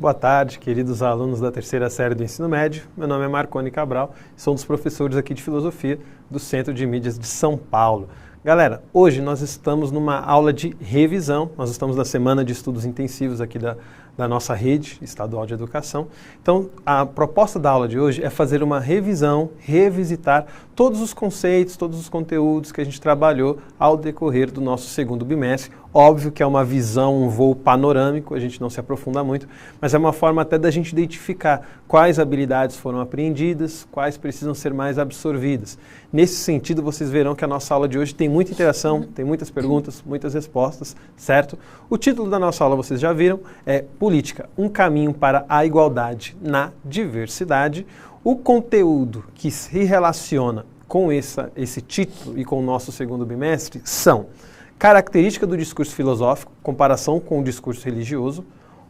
Boa tarde, queridos alunos da terceira série do ensino médio. Meu nome é Marconi Cabral, sou um dos professores aqui de Filosofia do Centro de Mídias de São Paulo. Galera, hoje nós estamos numa aula de revisão, nós estamos na semana de estudos intensivos aqui da nossa rede estadual de educação. Então, a proposta da aula de hoje é fazer uma revisão, revisitar todos os conceitos, todos os conteúdos que a gente trabalhou ao decorrer do nosso segundo bimestre. Óbvio que é uma visão, um voo panorâmico, a gente não se aprofunda muito, mas é uma forma até da gente identificar quais habilidades foram apreendidas, quais precisam ser mais absorvidas. Nesse sentido, vocês verão que a nossa aula de hoje tem muita interação, tem muitas perguntas, muitas respostas, certo? O título da nossa aula, vocês já viram, é Política, um caminho para a igualdade na diversidade. O conteúdo que se relaciona com esse título e com o nosso segundo bimestre são característica do discurso filosófico, comparação com o discurso religioso,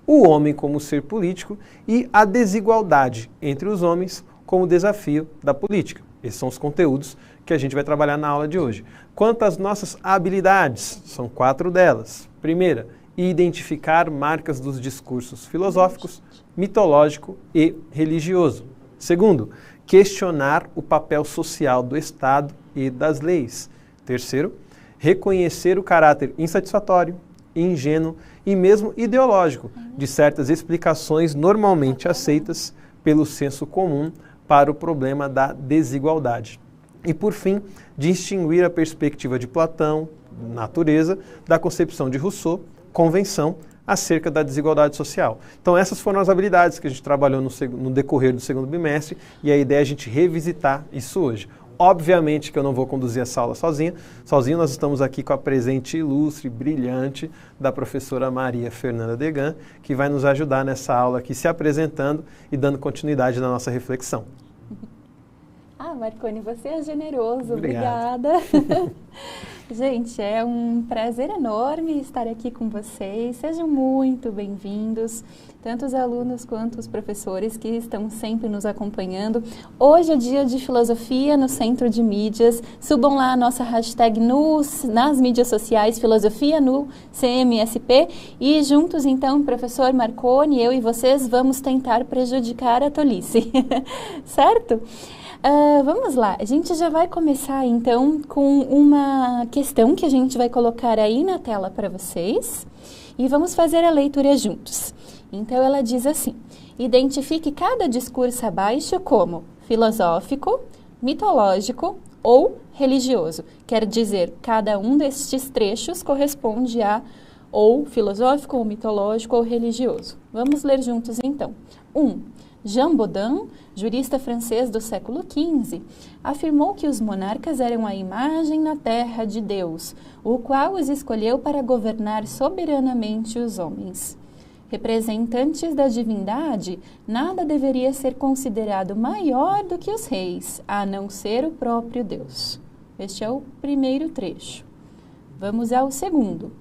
o homem como ser político e a desigualdade entre os homens como desafio da política. Esses são os conteúdos que a gente vai trabalhar na aula de hoje. Quanto às nossas habilidades, são 4 delas. Primeira, identificar marcas dos discursos filosóficos, mitológico e religioso. Segundo, questionar o papel social do Estado e das leis. Terceiro, reconhecer o caráter insatisfatório, ingênuo e mesmo ideológico de certas explicações normalmente aceitas pelo senso comum para o problema da desigualdade. E, por fim, distinguir a perspectiva de Platão, natureza, da concepção de Rousseau, convenção, acerca da desigualdade social. Então essas foram as habilidades que a gente trabalhou no decorrer do segundo bimestre e a ideia é a gente revisitar isso hoje. Obviamente que eu não vou conduzir essa aula sozinho, nós estamos aqui com a presente ilustre, brilhante da professora Maria Fernanda Degan, que vai nos ajudar nessa aula aqui, se apresentando e dando continuidade na nossa reflexão. Ah, Marconi, você é generoso, Obrigado. Obrigada. Gente, é um prazer enorme estar aqui com vocês. Sejam muito bem-vindos, tanto os alunos quanto os professores que estão sempre nos acompanhando. Hoje é dia de filosofia no Centro de Mídias. Subam lá a nossa hashtag nas mídias sociais, filosofia no CMSP. E juntos, então, professor Marconi, eu e vocês vamos tentar prejudicar a tolice. Certo? Vamos lá, a gente já vai começar então com uma questão que a gente vai colocar aí na tela para vocês e vamos fazer a leitura juntos. Então ela diz assim: identifique cada discurso abaixo como filosófico, mitológico ou religioso. Quer dizer, cada um destes trechos corresponde a ou filosófico, ou mitológico ou religioso. Vamos ler juntos então. 1. Jean Bodin, jurista francês do século XV, afirmou que os monarcas eram a imagem na terra de Deus, o qual os escolheu para governar soberanamente os homens. Representantes da divindade, nada deveria ser considerado maior do que os reis, a não ser o próprio Deus. Este é o primeiro trecho. Vamos ao segundo.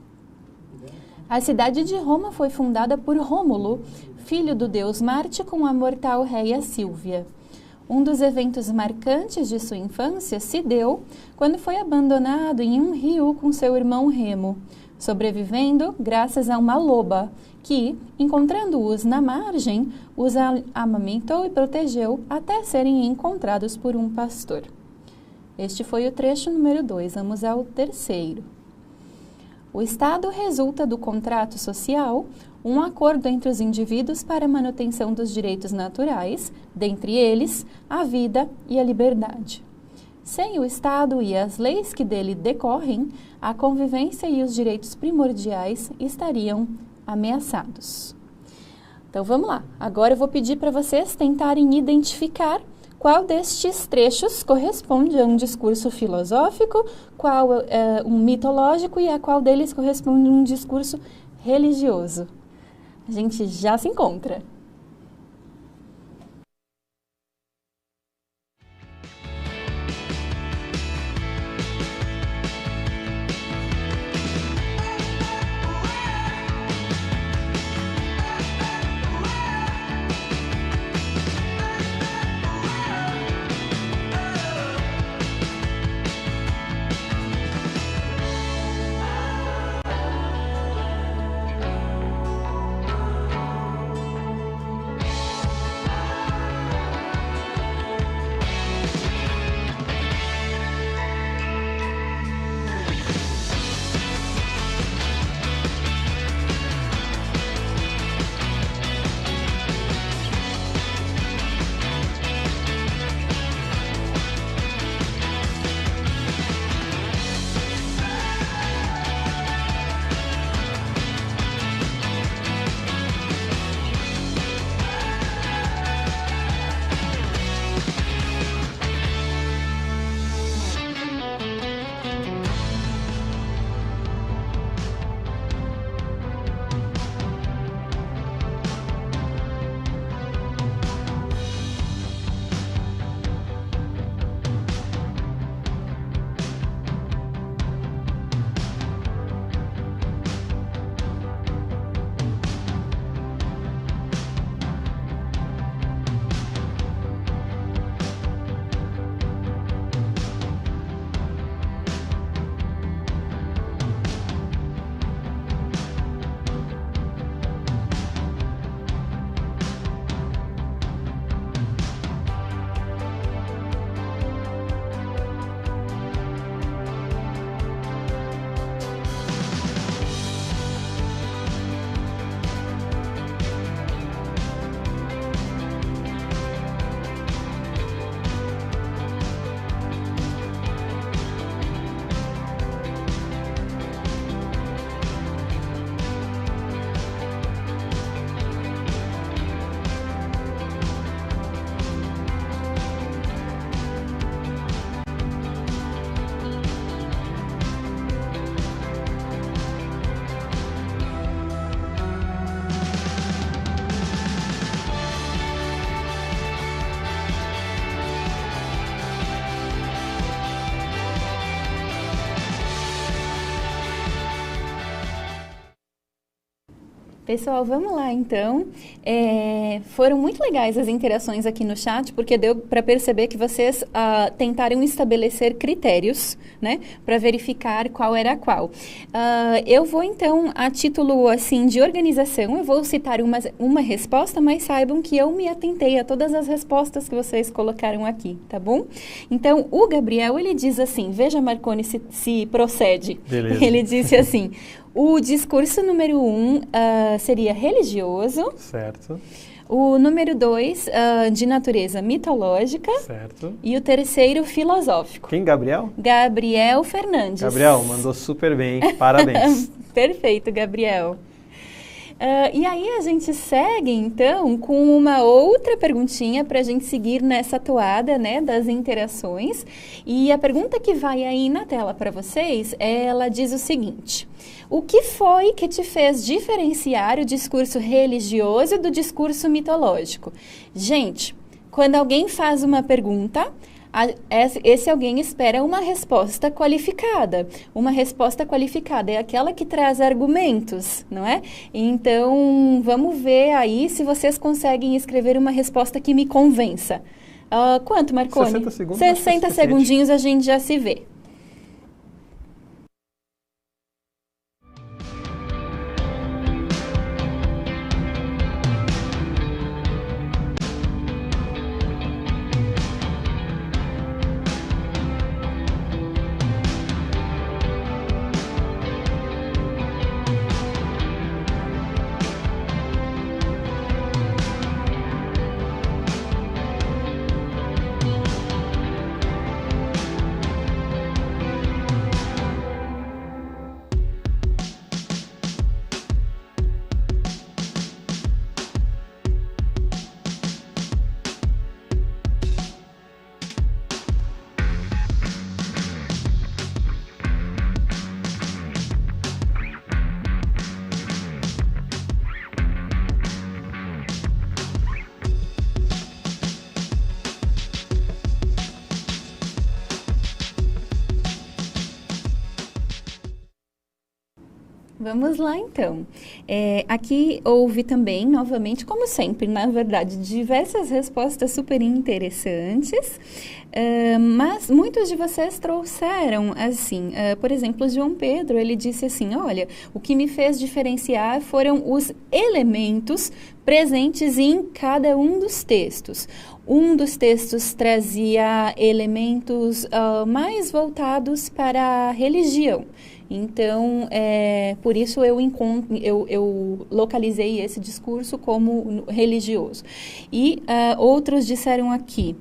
A cidade de Roma foi fundada por Rômulo, filho do deus Marte, com a mortal réia Sílvia. Um dos eventos marcantes de sua infância se deu quando foi abandonado em um rio com seu irmão Remo, sobrevivendo graças a uma loba que, encontrando-os na margem, os amamentou e protegeu até serem encontrados por um pastor. Este foi o trecho número 2. Vamos ao terceiro. O Estado resulta do contrato social, um acordo entre os indivíduos para a manutenção dos direitos naturais, dentre eles, a vida e a liberdade. Sem o Estado e as leis que dele decorrem, a convivência e os direitos primordiais estariam ameaçados. Então vamos lá, agora eu vou pedir para vocês tentarem identificar qual destes trechos corresponde a um discurso filosófico, qual um mitológico e a qual deles corresponde a um discurso religioso. A gente já se encontra. Pessoal, vamos lá então. Foram muito legais as interações aqui no chat, porque deu para perceber que vocês tentaram estabelecer critérios, né, para verificar qual era qual. Eu vou então, a título assim de organização, eu vou citar uma resposta, mas saibam que eu me atentei a todas as respostas que vocês colocaram aqui, tá bom? Então, o Gabriel, ele diz assim, veja Marconi se procede. Beleza. Ele disse assim, o discurso número 1 seria religioso. Certo. O número 2, de natureza mitológica. Certo. E o terceiro, filosófico. Quem, Gabriel? Gabriel Fernandes. Gabriel, mandou super bem, parabéns. Perfeito, Gabriel. E aí a gente segue, então, com uma outra perguntinha para a gente seguir nessa toada, né, das interações. E a pergunta que vai aí na tela para vocês, ela diz o seguinte: o que foi que te fez diferenciar o discurso religioso do discurso mitológico? Gente, quando alguém faz uma pergunta, esse alguém espera uma resposta qualificada. Uma resposta qualificada é aquela que traz argumentos, não é? Então, vamos ver aí se vocês conseguem escrever uma resposta que me convença. Quanto, Marconi? 60 segundos. 60 segundinhos a gente já se vê. Vamos lá, então. Aqui houve também, novamente, como sempre, na verdade, diversas respostas super interessantes, mas muitos de vocês trouxeram, assim, por exemplo, o João Pedro, ele disse assim, olha, o que me fez diferenciar foram os elementos presentes em cada um dos textos. Um dos textos trazia elementos mais voltados para a religião. Então, por isso eu localizei esse discurso como religioso. E outros disseram aqui,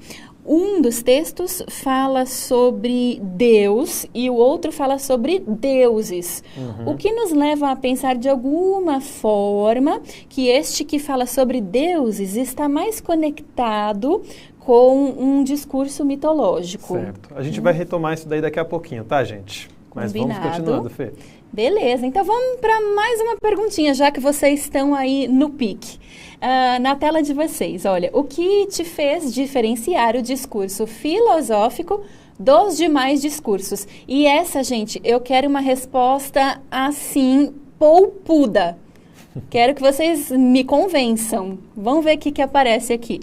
um dos textos fala sobre Deus e o outro fala sobre deuses. Uhum. O que nos leva a pensar de alguma forma que este que fala sobre deuses está mais conectado com um discurso mitológico. Certo. A gente vai retomar isso daí daqui a pouquinho, tá, gente? Mas Combinado. Vamos continuando, Fê. Beleza, então vamos para mais uma perguntinha, já que vocês estão aí no pique. Na tela de vocês, olha, o que te fez diferenciar o discurso filosófico dos demais discursos? E essa, gente, eu quero uma resposta assim, poupuda. Quero que vocês me convençam. Vamos ver o que aparece aqui.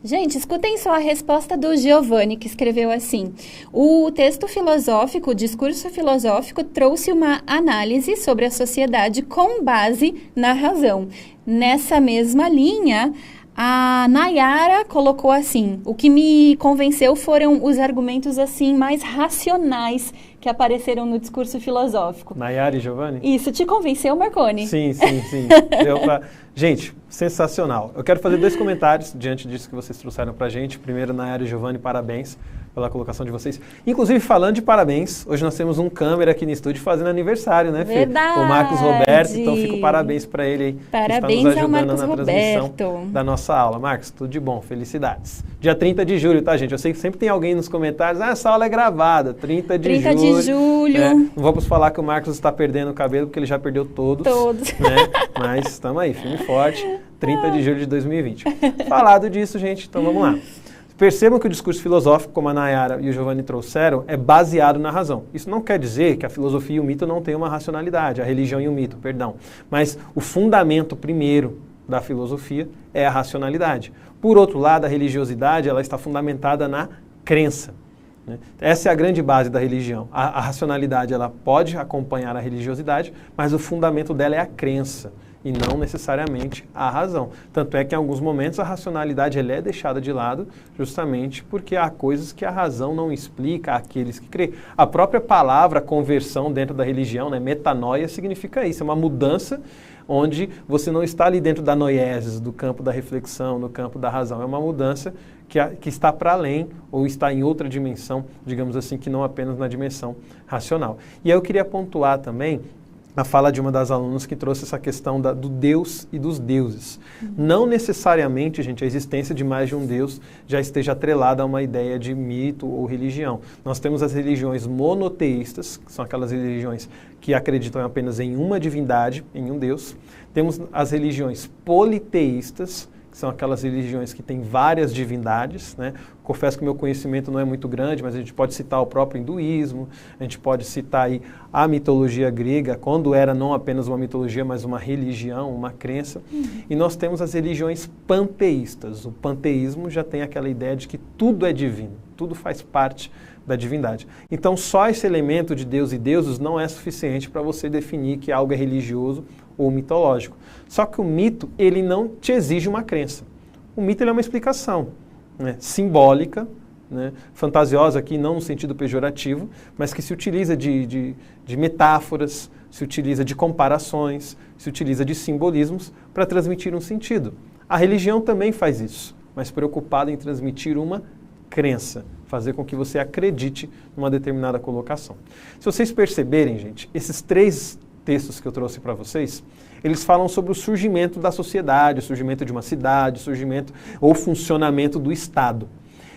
Gente, escutem só a resposta do Giovanni, que escreveu assim: o texto filosófico, o discurso filosófico, trouxe uma análise sobre a sociedade com base na razão. Nessa mesma linha, A Nayara colocou assim: o que me convenceu foram os argumentos assim mais racionais que apareceram no discurso filosófico. Nayara e Giovanni? Isso, te convenceu, Marconi? Sim. Gente, sensacional. Eu quero fazer 2 comentários diante disso que vocês trouxeram pra gente. Primeiro, Nayara e Giovanni, parabéns pela colocação de vocês. Inclusive, falando de parabéns, hoje nós temos um câmera aqui no estúdio fazendo aniversário, né, Fê? Verdade. O Marcos Roberto, então fica o parabéns para ele aí. Parabéns que está nos ao ajudando Marcos na transmissão Roberto. da nossa aula. Marcos, tudo de bom, felicidades. Dia 30 de julho, tá, gente? Eu sei que sempre tem alguém nos comentários, essa aula é gravada, 30 de julho. 30 de julho. Né? Não vamos falar que o Marcos está perdendo o cabelo, porque ele já perdeu todos. Né? Mas estamos aí, firme e forte, 30 de julho de 2020. Falado disso, gente, então vamos lá. Percebam que o discurso filosófico, como a Nayara e o Giovanni trouxeram, é baseado na razão. Isso não quer dizer que a filosofia e o mito não têm uma racionalidade, a religião e o mito, perdão. Mas o fundamento primeiro da filosofia é a racionalidade. Por outro lado, a religiosidade ela está fundamentada na crença. Né? Essa é a grande base da religião. A racionalidade ela pode acompanhar a religiosidade, mas o fundamento dela é a crença e não necessariamente a razão. Tanto é que em alguns momentos a racionalidade ela é deixada de lado justamente porque há coisas que a razão não explica àqueles que creem. A própria palavra conversão dentro da religião, né, metanoia, significa isso, é uma mudança onde você não está ali dentro da noiesis, do campo da reflexão, no campo da razão. É uma mudança que está para além ou está em outra dimensão, digamos assim, que não apenas na dimensão racional. E aí eu queria pontuar também a fala de uma das alunas que trouxe essa questão do Deus e dos deuses. Não necessariamente, gente, a existência de mais de um Deus já esteja atrelada a uma ideia de mito ou religião. Nós temos as religiões monoteístas, que são aquelas religiões que acreditam apenas em uma divindade, em um Deus. Temos as religiões politeístas, que são aquelas religiões que têm várias divindades, né? Confesso que o meu conhecimento não é muito grande, mas a gente pode citar o próprio hinduísmo, a gente pode citar aí a mitologia grega, quando era não apenas uma mitologia, mas uma religião, uma crença. E nós temos as religiões panteístas. O panteísmo já tem aquela ideia de que tudo é divino, tudo faz parte da divindade. Então, só esse elemento de Deus e deuses não é suficiente para você definir que algo é religioso ou mitológico. Só que o mito, ele não te exige uma crença. O mito ele é uma explicação, né, simbólica, né, fantasiosa aqui, não no sentido pejorativo, mas que se utiliza de metáforas, se utiliza de comparações, se utiliza de simbolismos para transmitir um sentido. A religião também faz isso, mas preocupada em transmitir uma crença, fazer com que você acredite numa determinada colocação. Se vocês perceberem, gente, esses 3 textos que eu trouxe para vocês, eles falam sobre o surgimento da sociedade, o surgimento de uma cidade, o surgimento ou funcionamento do Estado.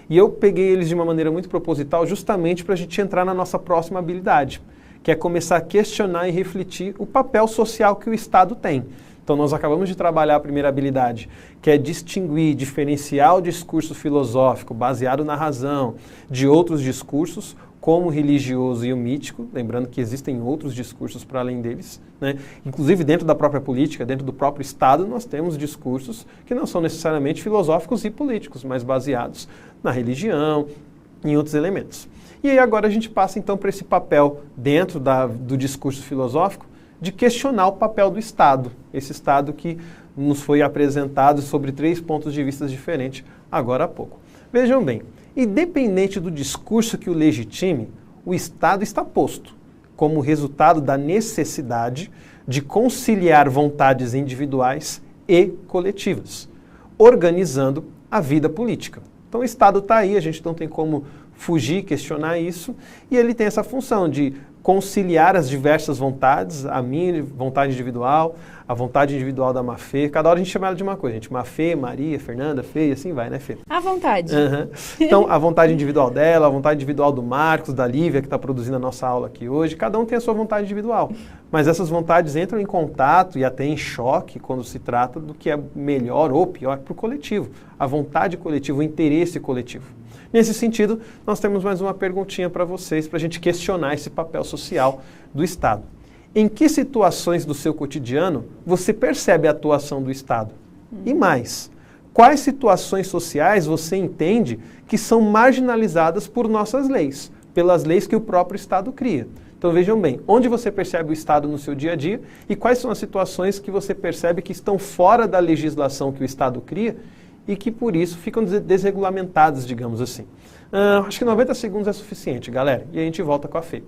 E eu peguei eles de uma maneira muito proposital justamente para a gente entrar na nossa próxima habilidade, que é começar a questionar e refletir o papel social que o Estado tem. Então, nós acabamos de trabalhar a primeira habilidade, que é distinguir, diferenciar o discurso filosófico baseado na razão de outros discursos, como o religioso e o mítico, lembrando que existem outros discursos para além deles, né? Inclusive dentro da própria política, dentro do próprio Estado, nós temos discursos que não são necessariamente filosóficos e políticos, mas baseados na religião, em outros elementos. E aí agora a gente passa então para esse papel dentro do discurso filosófico de questionar o papel do Estado, esse Estado que nos foi apresentado sobre 3 pontos de vista diferentes agora há pouco. Vejam bem, independente do discurso que o legitime, o Estado está posto como resultado da necessidade de conciliar vontades individuais e coletivas, organizando a vida política. Então o Estado está aí, a gente não tem como fugir, questionar isso, e ele tem essa função de conciliar as diversas vontades, a minha vontade individual, a vontade individual da Mafê. Cada hora a gente chama ela de uma coisa, gente. Mafê, Maria, Fernanda, Fê, e assim vai, né, Fê? À vontade. Uhum. Então, a vontade individual dela, a vontade individual do Marcos, da Lívia, que está produzindo a nossa aula aqui hoje. Cada um tem a sua vontade individual. Mas essas vontades entram em contato e até em choque quando se trata do que é melhor ou pior para o coletivo. A vontade coletiva, o interesse coletivo. Nesse sentido, nós temos mais uma perguntinha para vocês, para a gente questionar esse papel social do Estado. Em que situações do seu cotidiano você percebe a atuação do Estado? E mais, quais situações sociais você entende que são marginalizadas por nossas leis, pelas leis que o próprio Estado cria? Então vejam bem, onde você percebe o Estado no seu dia a dia e quais são as situações que você percebe que estão fora da legislação que o Estado cria e que por isso ficam desregulamentadas, digamos assim. Acho que 90 segundos é suficiente, galera, e a gente volta com a Fê.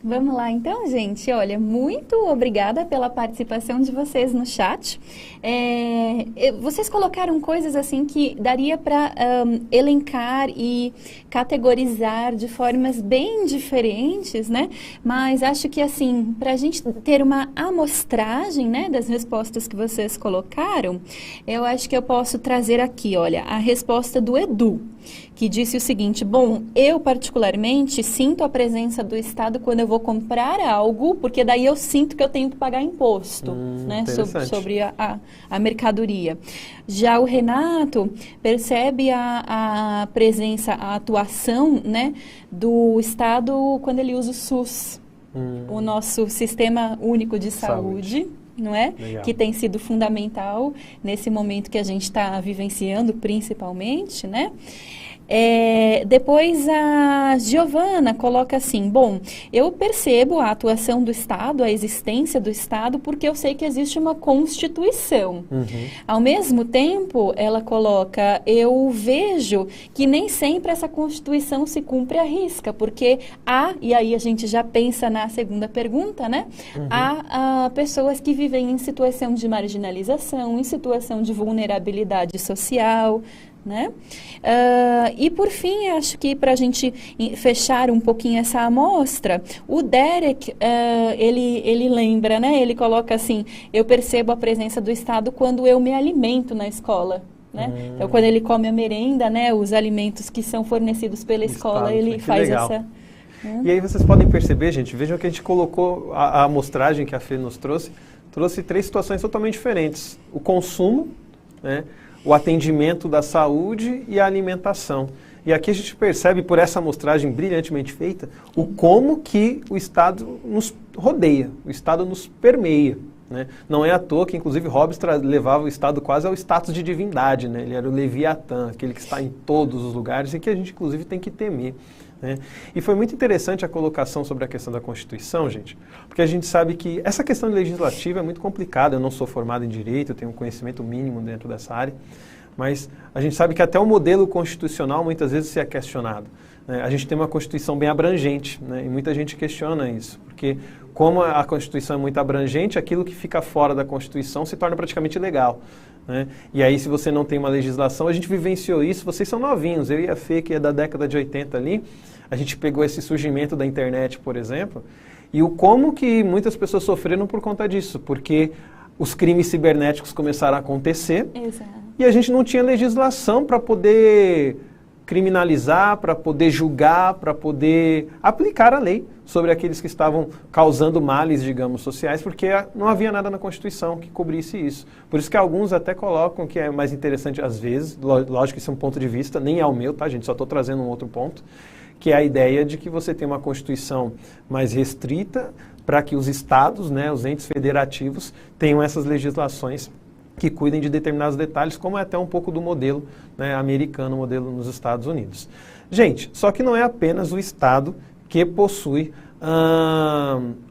Vamos lá então, gente. Olha, muito obrigada pela participação de vocês no chat. Vocês colocaram coisas assim que daria para elencar e categorizar de formas bem diferentes, né? Mas acho que assim, para a gente ter uma amostragem, né, das respostas que vocês colocaram, eu acho que eu posso trazer aqui, olha, a resposta do Edu, que disse o seguinte: bom, eu particularmente sinto a presença do Estado quando eu vou comprar algo, porque daí eu sinto que eu tenho que pagar imposto, né, sobre a mercadoria. Já o Renato percebe a presença, a atuação, né, do Estado quando ele usa o SUS, o nosso Sistema Único de Saúde. Não é? Legal. Que tem sido fundamental nesse momento que a gente está vivenciando, principalmente, né? Depois a Giovana coloca assim: bom, eu percebo a atuação do Estado, a existência do Estado, porque eu sei que existe uma Constituição. Ao mesmo tempo, ela coloca: eu vejo que nem sempre essa Constituição se cumpre à risca, porque e aí a gente já pensa na segunda pergunta, né? Há pessoas que vivem em situação de marginalização, em situação de vulnerabilidade social, né? E por fim, acho que para a gente fechar um pouquinho essa amostra, o Derek, ele lembra, né? Ele coloca assim: eu percebo a presença do Estado quando eu me alimento na escola, né? Então, quando ele come a merenda, né, os alimentos que são fornecidos pela escola, ele faz legal. essa... E aí vocês podem perceber, gente, vejam que a gente colocou, a amostragem que a Fê nos trouxe 3 situações totalmente diferentes: o consumo, né, o atendimento da saúde e a alimentação. E aqui a gente percebe, por essa amostragem brilhantemente feita, o como que o Estado nos rodeia, o Estado nos permeia, né? Não é à toa que, inclusive, Hobbes levava o Estado quase ao status de divindade, né? Ele era o Leviatã, aquele que está em todos os lugares e que a gente, inclusive, tem que temer, né? E foi muito interessante a colocação sobre a questão da Constituição, gente, porque a gente sabe que essa questão legislativa é muito complicada. Eu não sou formado em Direito, eu tenho um conhecimento mínimo dentro dessa área, mas a gente sabe que até o modelo constitucional muitas vezes se é questionado, né? A gente tem uma Constituição bem abrangente, né? E muita gente questiona isso, porque como a Constituição é muito abrangente, aquilo que fica fora da Constituição se torna praticamente ilegal, né? E aí, se você não tem uma legislação, a gente vivenciou isso, vocês são novinhos, eu e a Fê, que é da década de 80 ali, a gente pegou esse surgimento da internet, por exemplo, e o como que muitas pessoas sofreram por conta disso, porque os crimes cibernéticos começaram a acontecer. Exato. E a gente não tinha legislação para poder criminalizar, para poder julgar, para poder aplicar a lei sobre aqueles que estavam causando males, digamos, sociais, porque não havia nada na Constituição que cobrisse isso. Por isso que alguns até colocam que é mais interessante, às vezes, lógico que isso é um ponto de vista, nem é o meu, tá, gente? Só estou trazendo um outro ponto, que é a ideia de que você tem uma Constituição mais restrita para que os estados, né, os entes federativos, tenham essas legislações que cuidem de determinados detalhes, como é até um pouco do modelo, né, americano, modelo nos Estados Unidos. Gente, só que não é apenas o Estado que possui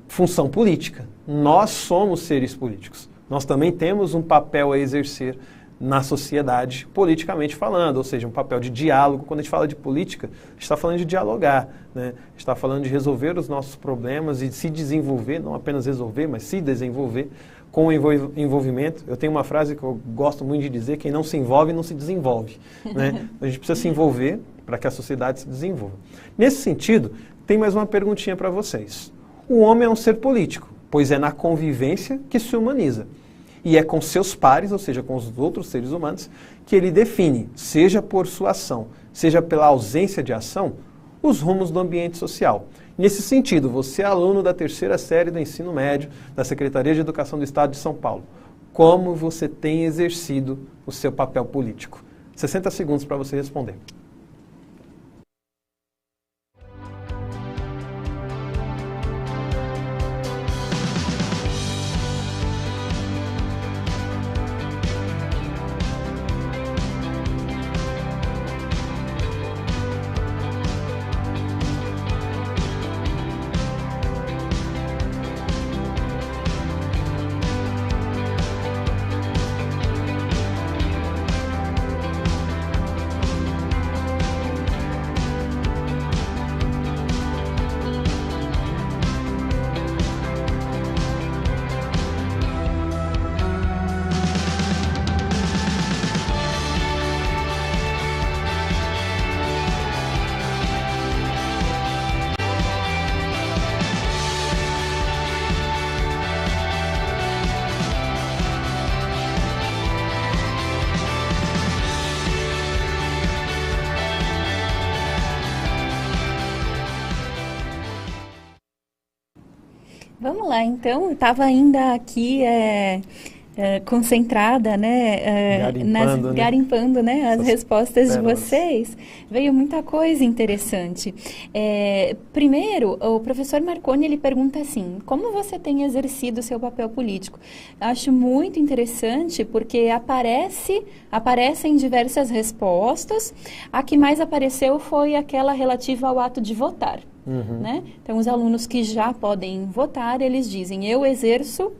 função política. Nós somos seres políticos. Nós também temos um papel a exercer na sociedade, politicamente falando, ou seja, um papel de diálogo. Quando a gente fala de política, a gente está falando de dialogar, né? A gente está falando de resolver os nossos problemas e de se desenvolver, não apenas resolver, mas se desenvolver com o envolvimento. Eu tenho uma frase que eu gosto muito de dizer: quem não se envolve, não se desenvolve. Né? A gente precisa se envolver para que a sociedade se desenvolva. Nesse sentido, tem mais uma perguntinha para vocês. O homem é um ser político, pois é na convivência que se humaniza. E é com seus pares, ou seja, com os outros seres humanos, que ele define, seja por sua ação, seja pela ausência de ação, os rumos do ambiente social. Nesse sentido, você é aluno da terceira série do ensino médio da Secretaria de Educação do Estado de São Paulo. Como você tem exercido o seu papel político? 60 segundos para você responder. Vamos lá, então, eu estava ainda aqui concentrada, né, garimpando, né, as respostas de vocês. Veio muita coisa interessante. Primeiro, o professor Marconi, ele pergunta assim: como você tem exercido o seu papel político? Acho muito interessante porque aparecem diversas respostas. A que mais apareceu foi aquela relativa ao ato de votar. Né? Então, os alunos que já podem votar, eles dizem: eu exerço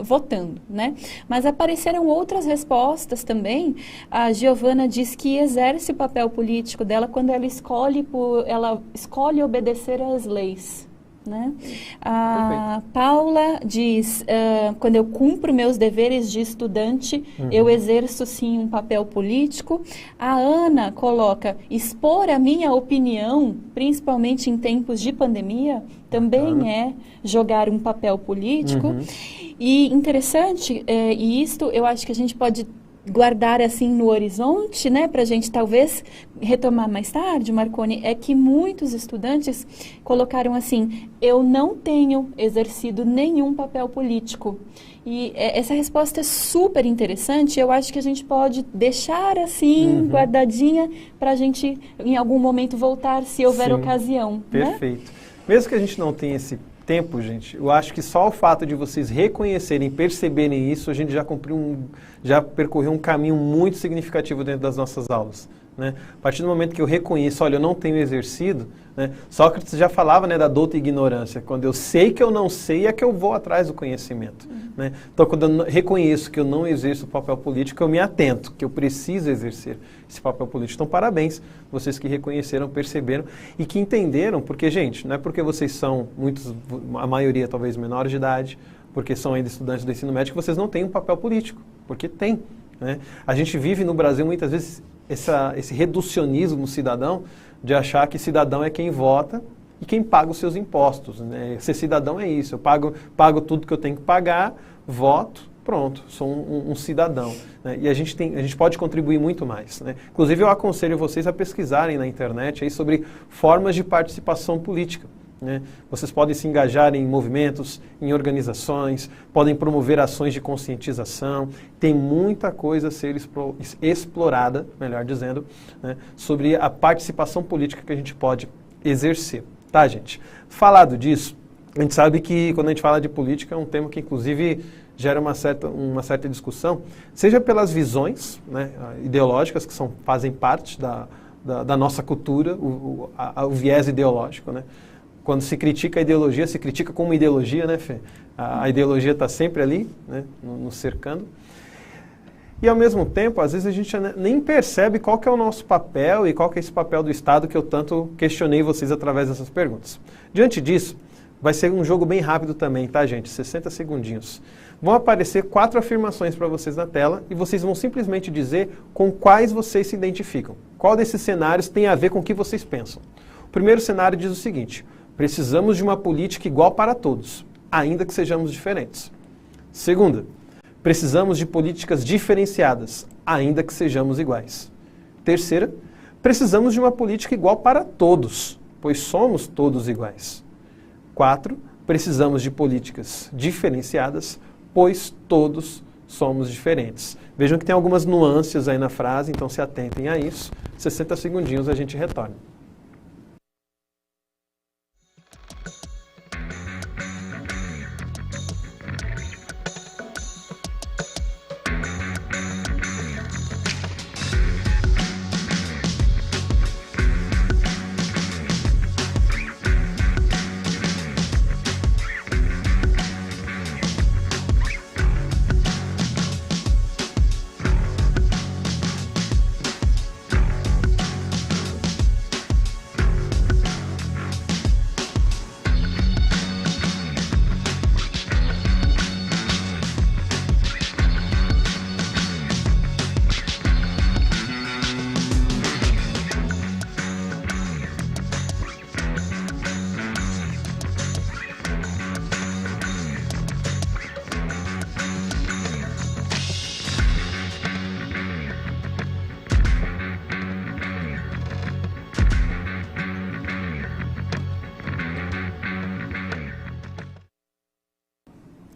votando, né? Mas apareceram outras respostas também. A Giovana diz que exerce o papel político dela quando ela escolhe obedecer às leis. Né? A Paula diz: quando eu cumpro meus deveres de estudante, eu exerço sim um papel político. A Ana coloca: expor a minha opinião, principalmente em tempos de pandemia, também é jogar um papel político. E interessante, e isto eu acho que a gente pode guardar assim no horizonte, né, para a gente talvez retomar mais tarde, Marconi, é que muitos estudantes colocaram assim: eu não tenho exercido nenhum papel político. E essa resposta é super interessante. Eu acho que a gente pode deixar assim, guardadinha, para a gente em algum momento voltar, se houver ocasião. Perfeito. Né? Mesmo que a gente não tenha esse tempo, gente, eu acho que só o fato de vocês reconhecerem, perceberem isso, a gente já percorreu um caminho muito significativo dentro das nossas aulas. Né? A partir do momento que eu reconheço, olha, eu não tenho exercido, né? Sócrates já falava, né, da douta ignorância. Quando eu sei que eu não sei, é que eu vou atrás do conhecimento. Né? Então, quando eu reconheço que eu não exerço o papel político, eu me atento, que eu preciso exercer esse papel político. Então, parabéns, vocês que reconheceram, perceberam e que entenderam, porque, gente, não é porque vocês são a maioria talvez menores de idade, porque são ainda estudantes do ensino médio, que vocês não têm um papel político, porque tem. Né? A gente vive no Brasil muitas vezes esse reducionismo cidadão de achar que cidadão é quem vota e quem paga os seus impostos. Né? Ser cidadão é isso, eu pago tudo que eu tenho que pagar, voto, pronto, sou um cidadão. Né? E a gente pode contribuir muito mais. Né? Inclusive, eu aconselho vocês a pesquisarem na internet aí sobre formas de participação política. Né? Vocês podem se engajar em movimentos, em organizações, podem promover ações de conscientização. Tem muita coisa a ser explorada, melhor dizendo, né, sobre a participação política que a gente pode exercer. Tá, gente? Falado disso, a gente sabe que quando a gente fala de política é um tema que inclusive gera uma certa discussão, seja pelas visões, né, ideológicas que fazem parte da nossa cultura, o viés ideológico, né? Quando se critica a ideologia, se critica como ideologia, né, Fê? A ideologia está sempre ali, né, nos cercando. E ao mesmo tempo, às vezes a gente nem percebe qual que é o nosso papel e qual que é esse papel do Estado que eu tanto questionei vocês através dessas perguntas. Diante disso, vai ser um jogo bem rápido também, tá, gente? 60 segundinhos. Vão aparecer 4 afirmações para vocês na tela e vocês vão simplesmente dizer com quais vocês se identificam. Qual desses cenários tem a ver com o que vocês pensam? O primeiro cenário diz o seguinte: precisamos de uma política igual para todos, ainda que sejamos diferentes. Segunda, precisamos de políticas diferenciadas, ainda que sejamos iguais. Terceira, precisamos de uma política igual para todos, pois somos todos iguais. 4, precisamos de políticas diferenciadas, pois todos somos diferentes. Vejam que tem algumas nuances aí na frase, então se atentem a isso. 60 segundinhos a gente retorna.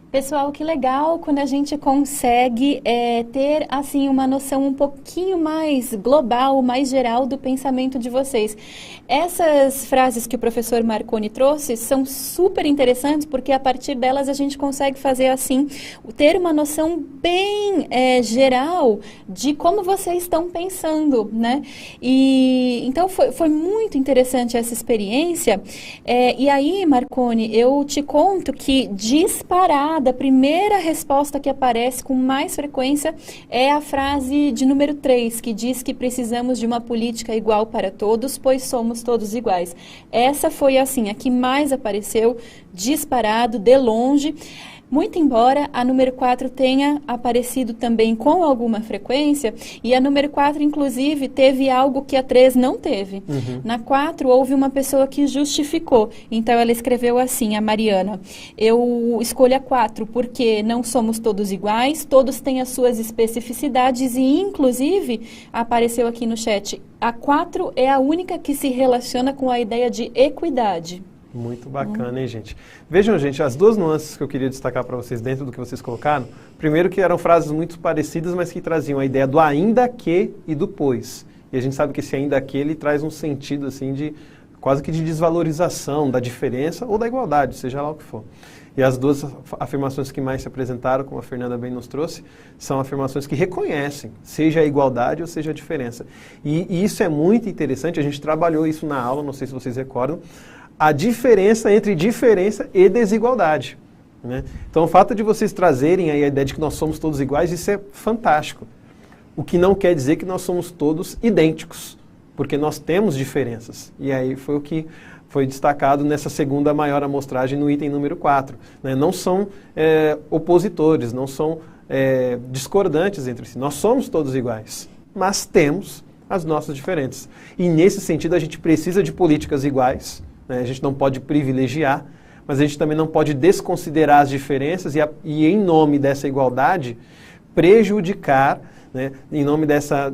Pessoal, que legal quando a gente consegue ter assim uma noção um pouquinho mais global, mais geral do pensamento de vocês. Essas frases que o professor Marconi trouxe são super interessantes porque a partir delas a gente consegue fazer assim, ter uma noção bem geral de como vocês estão pensando, né? E então foi muito interessante essa experiência. E aí, Marconi, eu te conto que disparada, a primeira resposta que aparece com mais frequência é a frase de número 3, que diz que precisamos de uma política igual para todos, pois somos todos iguais. Essa foi assim, a que mais apareceu, disparado, de longe. Muito embora a número 4 tenha aparecido também com alguma frequência, e a número 4, inclusive, teve algo que a 3 não teve. Uhum. Na 4, houve uma pessoa que justificou. Então, ela escreveu assim, a Mariana: eu escolho a 4 porque não somos todos iguais, todos têm as suas especificidades e, inclusive, apareceu aqui no chat, a 4 é a única que se relaciona com a ideia de equidade. Muito bacana, hein, gente? Vejam, gente, as duas nuances que eu queria destacar para vocês dentro do que vocês colocaram. Primeiro que eram frases muito parecidas, mas que traziam a ideia do ainda que e do pois. E a gente sabe que esse ainda que ele traz um sentido assim de quase que de desvalorização da diferença ou da igualdade, seja lá o que for. E as duas afirmações que mais se apresentaram, como a Fernanda bem nos trouxe, são afirmações que reconhecem, seja a igualdade ou seja a diferença. E isso é muito interessante, a gente trabalhou isso na aula, não sei se vocês recordam, a diferença entre diferença e desigualdade, né? Então, o fato de vocês trazerem aí a ideia de que nós somos todos iguais, isso é fantástico. O que não quer dizer que nós somos todos idênticos, porque nós temos diferenças. E aí foi o que foi destacado nessa segunda maior amostragem no item número 4. Né? Não são opositores, não são discordantes entre si. Nós somos todos iguais, mas temos as nossas diferenças. E nesse sentido a gente precisa de políticas iguais, né? A gente não pode privilegiar, mas a gente também não pode desconsiderar as diferenças e em nome dessa igualdade, prejudicar, né, em nome dessa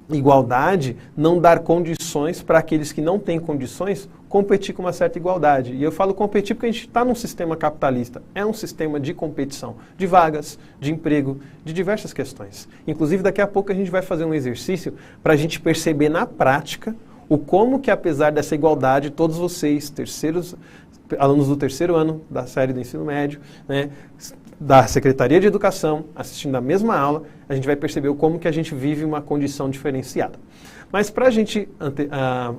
igualdade, não dar condições para aqueles que não têm condições competir com uma certa igualdade. E eu falo competir porque a gente está num sistema capitalista. É um sistema de competição, de vagas, de emprego, de diversas questões. Inclusive, daqui a pouco a gente vai fazer um exercício para a gente perceber na prática o como que apesar dessa igualdade, todos vocês, alunos do terceiro ano da série do ensino médio, né, da Secretaria de Educação, assistindo a mesma aula, a gente vai perceber como que a gente vive uma condição diferenciada. Mas para a gente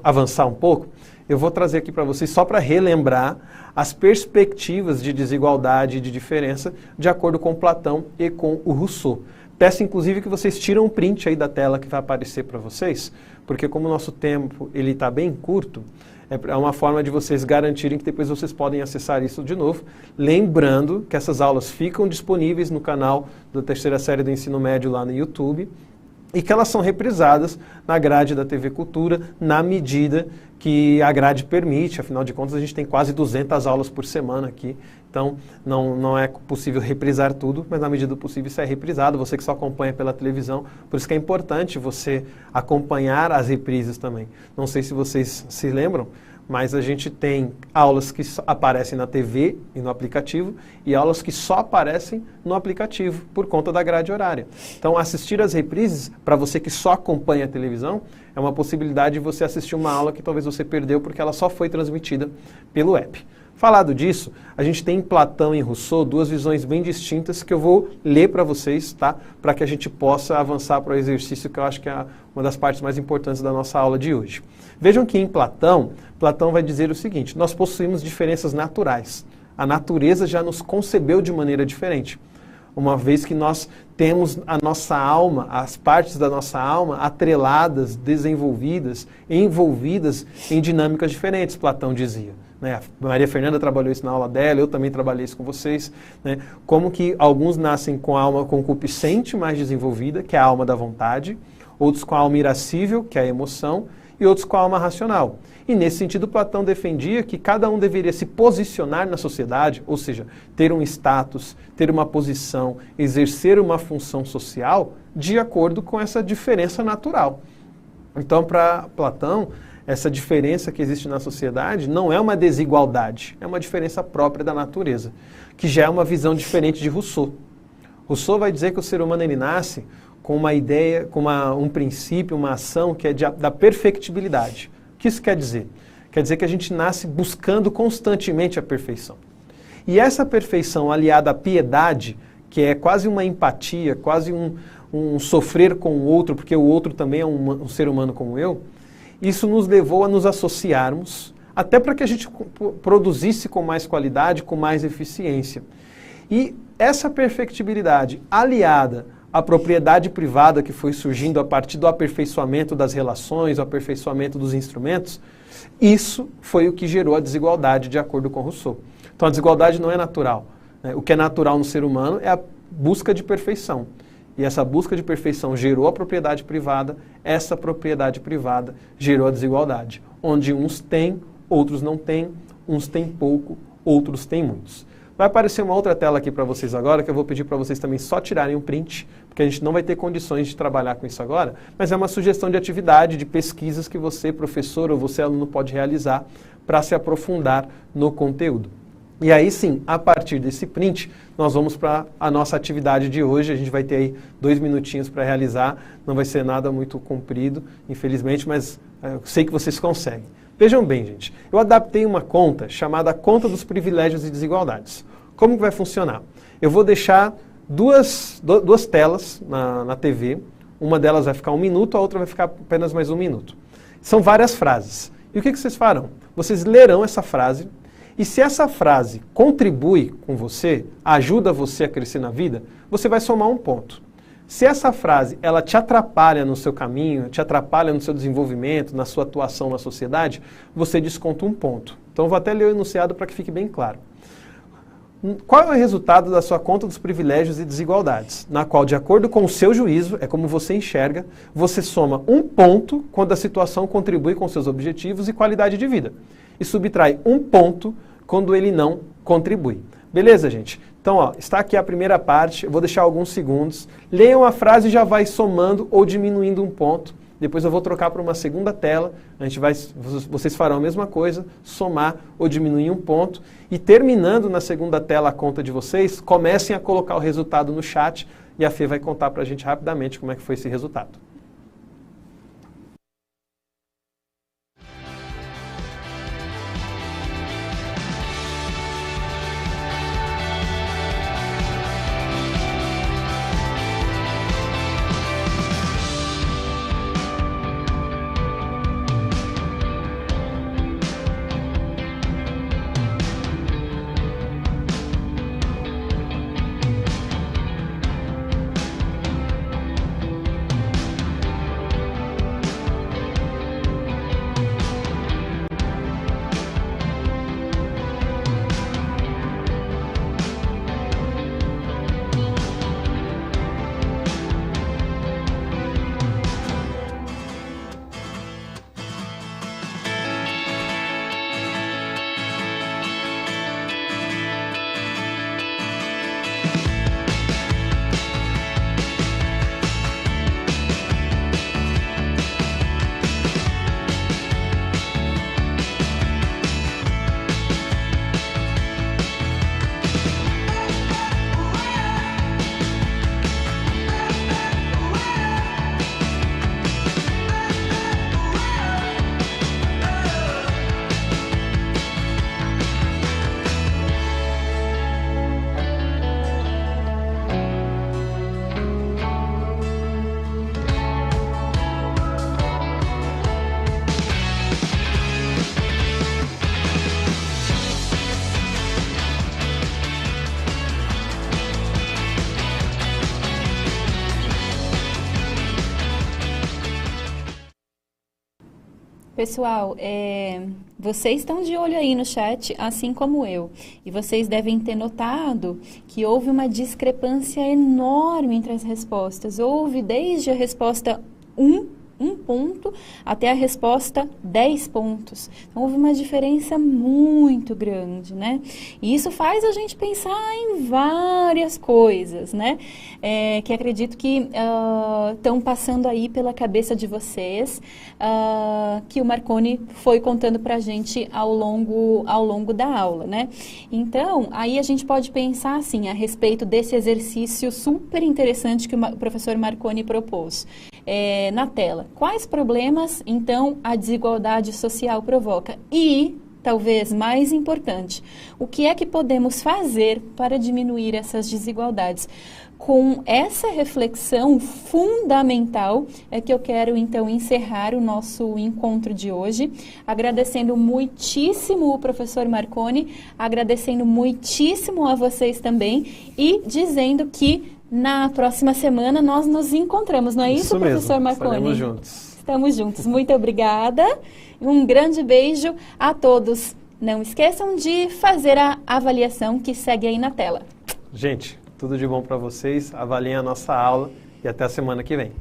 avançar um pouco, eu vou trazer aqui para vocês só para relembrar as perspectivas de desigualdade e de diferença de acordo com Platão e com o Rousseau. Peço inclusive que vocês tiram um print aí da tela que vai aparecer para vocês, porque como o nosso tempo ele está bem curto, é uma forma de vocês garantirem que depois vocês podem acessar isso de novo. Lembrando que essas aulas ficam disponíveis no canal da terceira série do ensino médio lá no YouTube e que elas são reprisadas na grade da TV Cultura na medida que a grade permite. Afinal de contas, a gente tem quase 200 aulas por semana aqui. Então, não é possível reprisar tudo, mas na medida do possível isso é reprisado. Você que só acompanha pela televisão, por isso que é importante você acompanhar as reprises também. Não sei se vocês se lembram, mas a gente tem aulas que aparecem na TV e no aplicativo e aulas que só aparecem no aplicativo por conta da grade horária. Então, assistir as reprises, para você que só acompanha a televisão, é uma possibilidade de você assistir uma aula que talvez você perdeu porque ela só foi transmitida pelo app. Falado disso, a gente tem em Platão e em Rousseau duas visões bem distintas que eu vou ler para vocês, tá? Para que a gente possa avançar para o exercício que eu acho que é uma das partes mais importantes da nossa aula de hoje. Vejam que em Platão vai dizer o seguinte: nós possuímos diferenças naturais. A natureza já nos concebeu de maneira diferente, uma vez que nós temos a nossa alma, as partes da nossa alma atreladas, desenvolvidas, envolvidas em dinâmicas diferentes, Platão dizia. A Maria Fernanda trabalhou isso na aula dela, eu também trabalhei isso com vocês, né? Como que alguns nascem com a alma concupiscente mais desenvolvida, que é a alma da vontade, outros com a alma irascível, que é a emoção, e outros com a alma racional. E nesse sentido, Platão defendia que cada um deveria se posicionar na sociedade, ou seja, ter um status, ter uma posição, exercer uma função social de acordo com essa diferença natural. Então, para Platão, essa diferença que existe na sociedade não é uma desigualdade, é uma diferença própria da natureza, que já é uma visão diferente de Rousseau. Rousseau vai dizer que o ser humano ele nasce com uma ideia, com um princípio, uma ação que é da perfectibilidade. O que isso quer dizer? Quer dizer que a gente nasce buscando constantemente a perfeição. E essa perfeição aliada à piedade, que é quase uma empatia, quase um sofrer com o outro, porque o outro também é um ser humano como eu, isso nos levou a nos associarmos, até para que a gente produzisse com mais qualidade, com mais eficiência. E essa perfectibilidade, aliada à propriedade privada que foi surgindo a partir do aperfeiçoamento das relações, o aperfeiçoamento dos instrumentos, isso foi o que gerou a desigualdade, de acordo com Rousseau. Então a desigualdade não é natural, né? O que é natural no ser humano é a busca de perfeição. E essa busca de perfeição gerou a propriedade privada, essa propriedade privada gerou a desigualdade, onde uns têm, outros não têm, uns têm pouco, outros têm muitos. Vai aparecer uma outra tela aqui para vocês agora, que eu vou pedir para vocês também só tirarem um print, porque a gente não vai ter condições de trabalhar com isso agora, mas é uma sugestão de atividade, de pesquisas que você, professor, ou você, aluno, pode realizar para se aprofundar no conteúdo. E aí sim, a partir desse print, nós vamos para a nossa atividade de hoje. A gente vai ter aí 2 minutinhos para realizar, não vai ser nada muito comprido, infelizmente, mas eu sei que vocês conseguem. Vejam bem, gente, eu adaptei uma conta chamada Conta dos Privilégios e Desigualdades. Como que vai funcionar? Eu vou deixar duas telas na TV, uma delas vai ficar 1 minuto, a outra vai ficar apenas mais 1 minuto. São várias frases. E o que vocês farão? Vocês lerão essa frase, e se essa frase contribui com você, ajuda você a crescer na vida, você vai somar 1 ponto. Se essa frase ela te atrapalha no seu caminho, te atrapalha no seu desenvolvimento, na sua atuação na sociedade, você desconta 1 ponto. Então eu vou até ler o enunciado para que fique bem claro. Qual é o resultado da sua conta dos privilégios e desigualdades? Na qual, de acordo com o seu juízo, é como você enxerga, você soma 1 ponto quando a situação contribui com seus objetivos e qualidade de vida. E subtrai 1 ponto quando ele não contribui. Beleza, gente? Então, ó, está aqui a primeira parte, eu vou deixar alguns segundos. Leiam a frase e já vai somando ou diminuindo 1 ponto. Depois eu vou trocar para uma segunda tela, vocês farão a mesma coisa, somar ou diminuir 1 ponto. E terminando na segunda tela a conta de vocês, comecem a colocar o resultado no chat e a Fê vai contar para a gente rapidamente como é que foi esse resultado. Pessoal, vocês estão de olho aí no chat, assim como eu. E vocês devem ter notado que houve uma discrepância enorme entre as respostas. Houve desde a resposta 1 ponto até a resposta 10 pontos. Então, houve uma diferença muito grande, né? E isso faz a gente pensar em várias coisas, né? Que acredito que estão passando aí pela cabeça de vocês, que o Marconi foi contando pra gente ao longo da aula, né? Então, aí a gente pode pensar assim, a respeito desse exercício super interessante que o professor Marconi propôs. Na tela. Quais problemas, então, a desigualdade social provoca? E, talvez mais importante, o que é que podemos fazer para diminuir essas desigualdades? Com essa reflexão fundamental é que eu quero, então, encerrar o nosso encontro de hoje, agradecendo muitíssimo o professor Marconi, agradecendo muitíssimo a vocês também e dizendo que na próxima semana nós nos encontramos, não é isso, professor Marconi? Estaremos juntos. Estamos juntos. Muito obrigada. Um grande beijo a todos. Não esqueçam de fazer a avaliação que segue aí na tela. Gente, tudo de bom para vocês. Avaliem a nossa aula e até a semana que vem.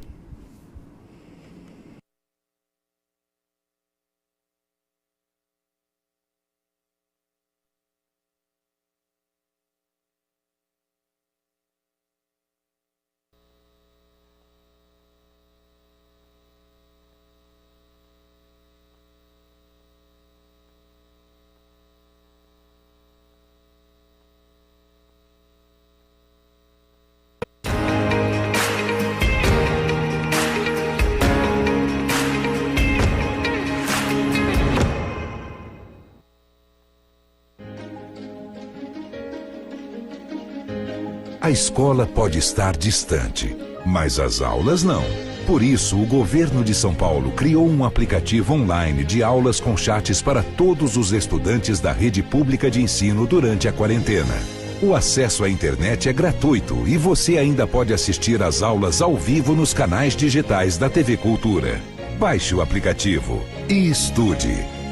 A escola pode estar distante, mas as aulas não. Por isso, o governo de São Paulo criou um aplicativo online de aulas com chats para todos os estudantes da rede pública de ensino durante a quarentena. O acesso à internet é gratuito e você ainda pode assistir às aulas ao vivo nos canais digitais da TV Cultura. Baixe o aplicativo e estude.